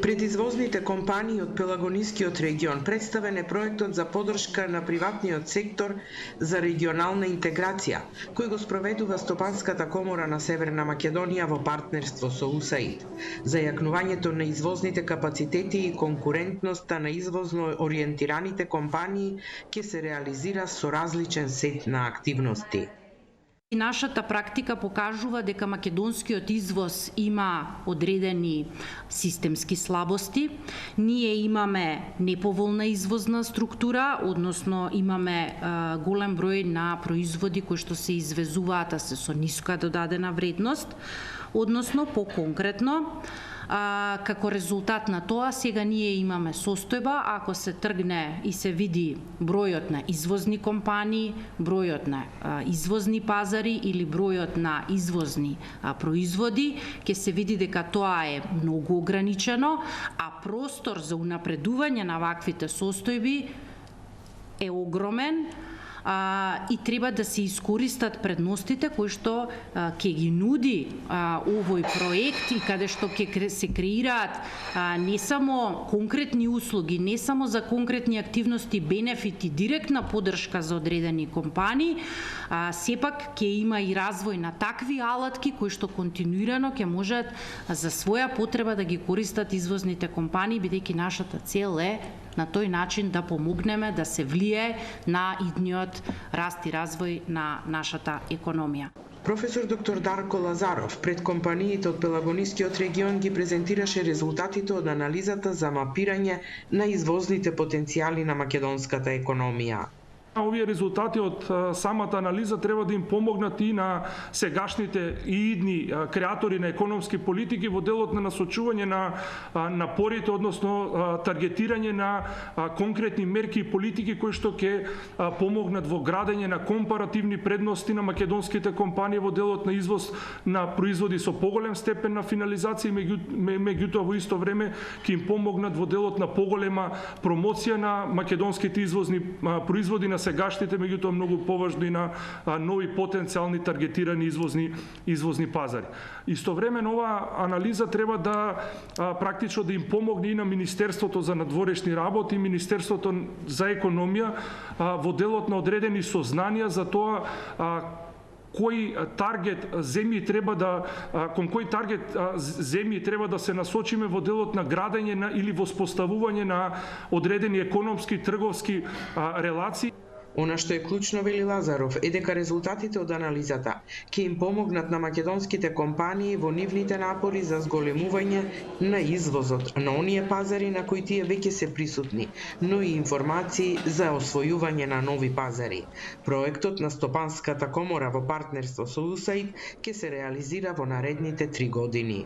Пред извозните компании од Пелагонискиот регион представен е проектот за поддршка на приватниот сектор за регионална интеграција, кој го спроведува Стопанската комора на Северна Македонија во партнерство со УСАИД, за јакнувањето на извозните капацитети и конкурентноста на извозно ориентираните компании ќе се реализира со различен сет на активности. Нашата практика покажува дека македонскиот извоз има одредени системски слабости. Ние имаме неповолна извозна структура, односно имаме голем број на производи кои што се извезуваат, а се со ниска додадена вредност, односно по-конкретно, како резултат на тоа, сега ние имаме состојба, ако се тргне и се види бројот на извозни компании, бројот на извозни пазари или бројот на извозни производи, ќе се види дека тоа е многу ограничено, а простор за унапредување на ваквите состојби е огромен, и треба да се искористат предностите кои што ќе ги нуди овој проект и каде што ќе се креираат не само конкретни услуги, не само за конкретни активности, бенефити, директна поддршка за одредени компании, сепак ќе има и развој на такви алатки кои што континуирано ќе можат за своја потреба да ги користат извозните компании, бидејќи нашата цел е на тој начин да помогнеме да се влие на идниот раст и развој на нашата економија. Професор доктор Дарко Лазаров пред компаниите од Пелагонискиот регион ги презентираше резултатите од анализата за мапирање на извозните потенцијали на македонската економија. Овие резултати од самата анализа треба да им помогнат и на сегашните и идни креатори на економски политики во делот на насочување на напорите, односно таргетирање на конкретни мерки и политики кои што ќе помогнат во градење на компаративни предности на македонските компании во делот на извоз на производи со поголем степен на финализација, меѓутоа во исто време ќе им помогнат во делот на поголема промоција на македонските извозни производи на сегашните, меѓутоа многу поважно и на нови потенцијални таргетирани извозни пазари. Истовремено ова анализа треба да практично да им помогне и на Министерството за надворешни работи и Министерството за економија во делот на одредени сознанија за тоа кој таргет земји треба да кон кој таргет земји треба да се насочиме во делот на градење или воспоставување на одредени економски трговски релации. Она што е клучно, вели Лазаров, е дека резултатите од анализата ќе им помогнат на македонските компании во нивните напори за зголемување на извозот на оние пазари на кои тие веќе се присутни, но и информации за освојување на нови пазари. Проектот на Стопанската комора во партнерство со УСАИД ќе се реализира во наредните 3 години.